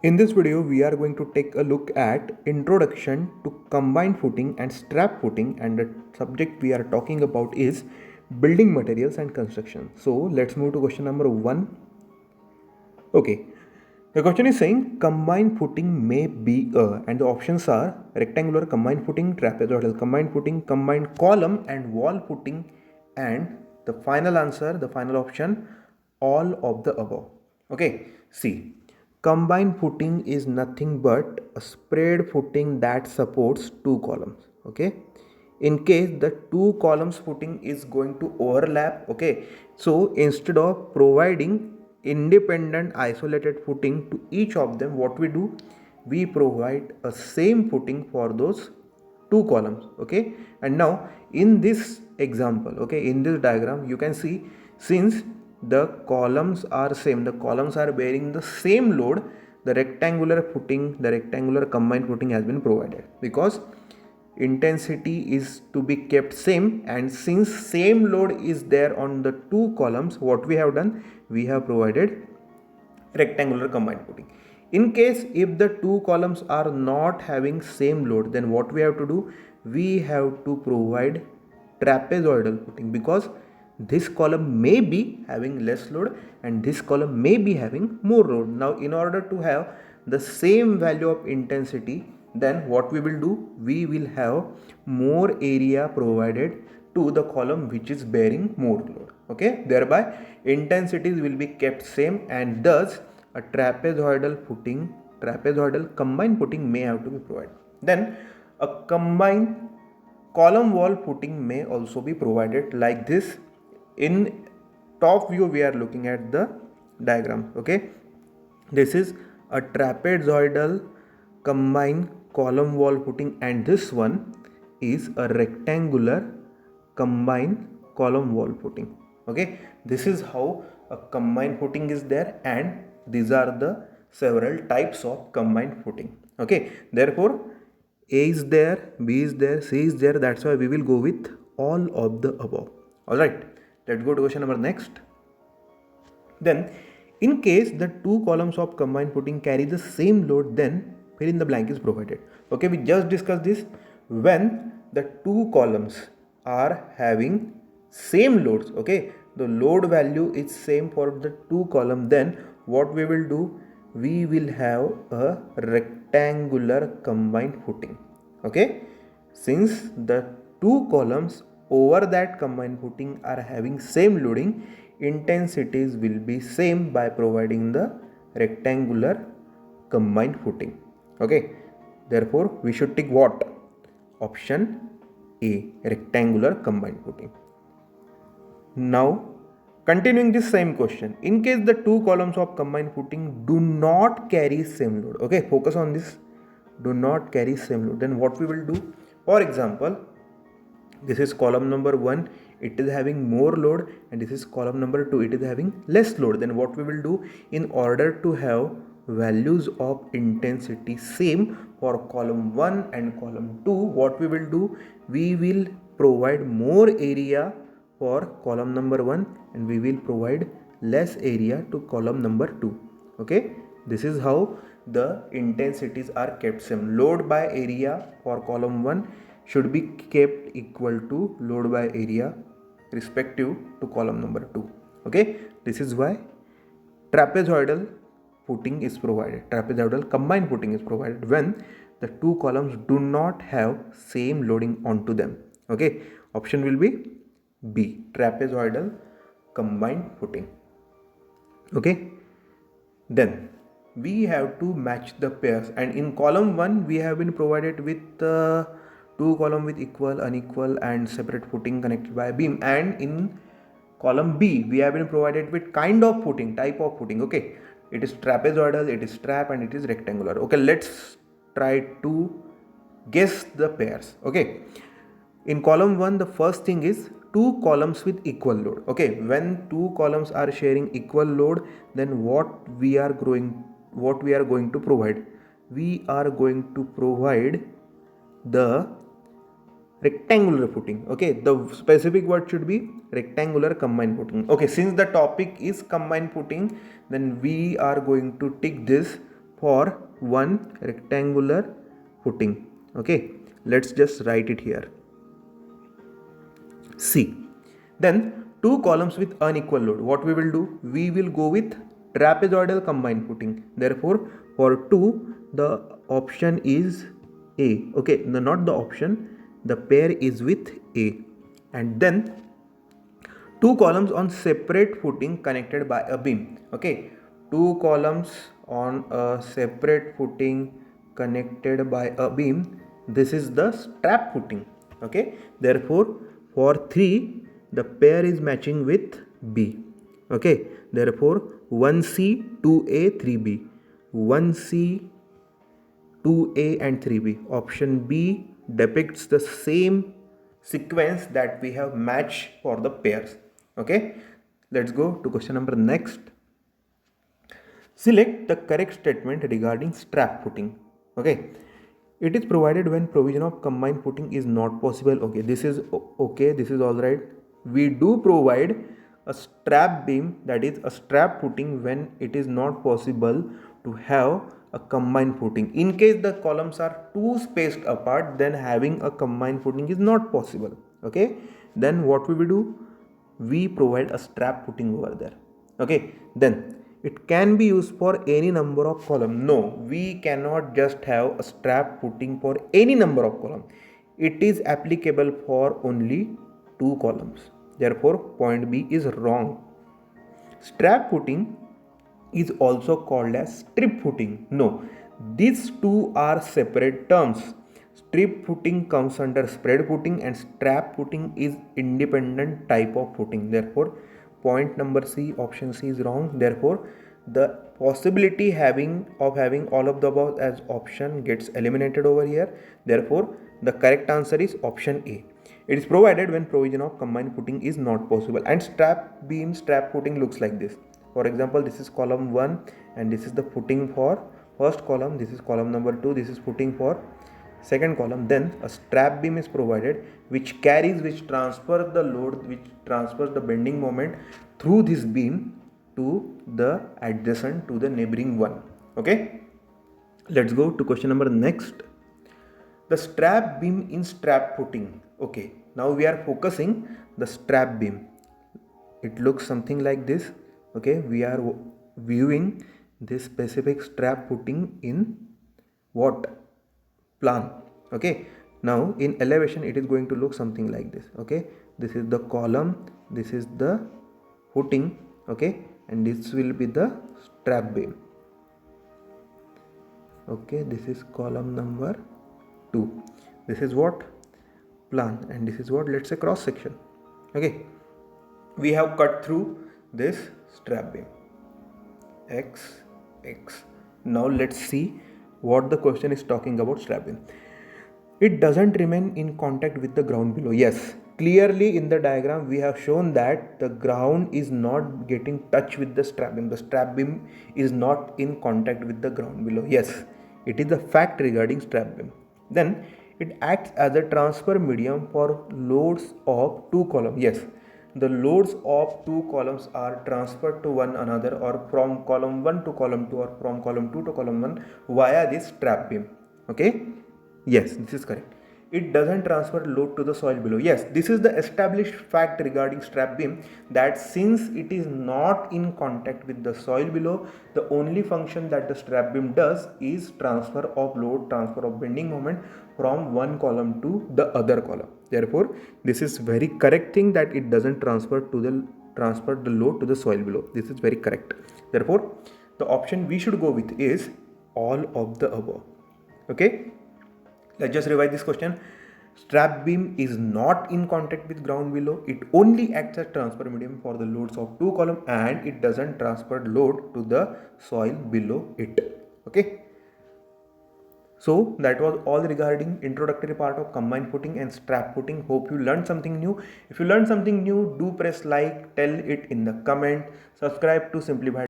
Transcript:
In this video, we are going to take a look at introduction to combined footing and strap footing, and the subject we are talking about is building materials and construction. So let's move to question number 1. Okay, the question is saying combined footing may be and the options are rectangular combined footing, trapezoidal combined footing, combined column and wall footing, and the final answer, the final option, all of the above. Okay, see, combined footing is nothing but a spread footing that supports two columns. Okay, in case the two columns footing is going to overlap. Okay, so instead of providing independent isolated footing to each of them, what we do, we provide a same footing for those two columns. Okay, and now in this example, okay, in this diagram you can see, since the columns are same, the columns are bearing the same load, the rectangular footing, the rectangular combined footing has been provided, because intensity is to be kept same, and since same load is there on the two columns, what we have done, we have provided rectangular combined footing. In case if the two columns are not having same load, then what we have to do, we have to provide trapezoidal footing, because this column may be having less load and this column may be having more load. Now in order to have the same value of intensity, then what we will do, we will have more area provided to the column which is bearing more load. Okay, thereby intensities will be kept same, and thus a trapezoidal combined footing may have to be provided. Then a combined column wall footing may also be provided like this. In top view we are looking at the diagram. Okay, this is a trapezoidal combined column wall footing, and this one is a rectangular combined column wall footing. Okay, this is how a combined footing is there, and these are the several types of combined footing. Okay, therefore A is there, B is there, C is there, that's why we will go with all of the above. Alright, let's go to question number next. Then, in case the two columns of combined footing carry the same load, then fill in the blank is provided. Okay, we just discussed this. When the two columns are having same loads, okay, the load value is same for the two column, then what we will do, we will have a rectangular combined footing. Okay, since the two columns over that combined footing are having same loading, intensities will be same by providing the rectangular combined footing. Okay, therefore we should tick what? Option A, rectangular combined footing. Now continuing this same question, in case the two columns of combined footing do not carry same load, okay, focus on this, do not carry same load, then what we will do, for example, this is column number 1, it is having more load, and this is column number 2, it is having less load. Then what we will do, in order to have values of intensity same for column 1 and column 2, what we will do, we will provide more area for column number 1 and we will provide less area to column number 2. Okay, this is how the intensities are kept same. Load by area for column 1 should be kept equal to load by area respective to column number 2. Okay, this is why trapezoidal footing is provided, trapezoidal combined footing is provided when the two columns do not have same loading onto them. Okay, option will be B, trapezoidal combined footing. Okay, then we have to match the pairs, and in column 1 we have been provided with two column with equal, unequal and separate footing connected by a beam, and in column B we have been provided with kind of footing, type of footing. Okay, it is trapezoidal, it is strap, and it is rectangular. Okay, let's try to guess the pairs. Okay, in column 1 the first thing is two columns with equal load. Okay, when two columns are sharing equal load, then what we are going to provide, we are going to provide the rectangular footing. Okay, the specific word should be rectangular combined footing. Okay, since the topic is combined footing, then we are going to tick this for one rectangular footing. Okay, let's just write it here. C. Then two columns with unequal load. What we will do? We will go with trapezoidal combined footing. Therefore, for 2, the option is A. Okay, no, not the option. The pair is with A. And then two columns on separate footing connected by a beam. Okay, two columns on a separate footing connected by a beam. This is the strap footing. Okay, therefore for 3 the pair is matching with B. Okay, therefore 1C, 2A, 3B. 1C, 2A and 3B. Option B depicts the same sequence that we have matched for the pairs. Okay, let's go to question number next. Select the correct statement regarding strap footing. Okay, it is provided when provision of combined footing is not possible. Okay, this is okay, this is all right. We do provide a strap beam, that is a strap footing, when it is not possible to have a combined footing. In case the columns are too spaced apart, then having a combined footing is not possible. Okay, then what we will do? We provide a strap footing over there. Okay, then it can be used for any number of column. No, we cannot just have a strap footing for any number of column. It is applicable for only 2 columns. Therefore, point B is wrong. Strap footing is also called as strip footing. No, these two are separate terms. Strip footing comes under spread footing and strap footing is independent type of footing. Therefore, point number C, option C is wrong. Therefore, the possibility of having all of the above as option gets eliminated over here. Therefore, the correct answer is option A. It is provided when provision of combined footing is not possible. And strap beam, strap footing looks like this. For example, this is column 1 and this is the footing for first column. This is column number 2. This is footing for second column. Then a strap beam is provided which transfers the load, which transfers the bending moment through this beam to the adjacent, to the neighboring one. Okay, let's go to question number next. The strap beam in strap footing. Okay, now we are focusing the strap beam. It looks something like this. Okay, we are viewing this specific strap footing in what? Plan. Okay, now in elevation it is going to look something like this. Okay, this is the column, this is the footing. Okay, and this will be the strap beam. Okay, this is column number 2. This is what? Plan, and this is what? Let's say cross section. Okay, we have cut through this strap beam X. Now let's see what the question is talking about. Strap beam, it doesn't remain in contact with the ground below. Yes, clearly in the diagram we have shown that the ground is not getting touch with the strap beam. The strap beam is not in contact with the ground below. Yes, it is the fact regarding strap beam. Then it acts as a transfer medium for loads of 2 columns. Yes, the loads of 2 columns are transferred to one another, or from column 1 to column 2, or from column 2 to column 1 via this strap beam. Okay, yes, this is correct. It doesn't transfer load to the soil below. Yes, this is the established fact regarding strap beam, that since it is not in contact with the soil below, the only function that the strap beam does is transfer of load, transfer of bending moment from one column to the other column. Therefore, this is very correct thing, that it doesn't transfer the load to the soil below. This is very correct. Therefore, the option we should go with is all of the above. Okay, let's just revise this question. Strap beam is not in contact with ground below. It only acts as transfer medium for the loads of 2 columns, and it doesn't transfer load to the soil below it. Okay, so that was all regarding introductory part of combined footing and strap footing. Hope you learned something new. If you learned something new, do press like, tell it in the comment, subscribe to Simplified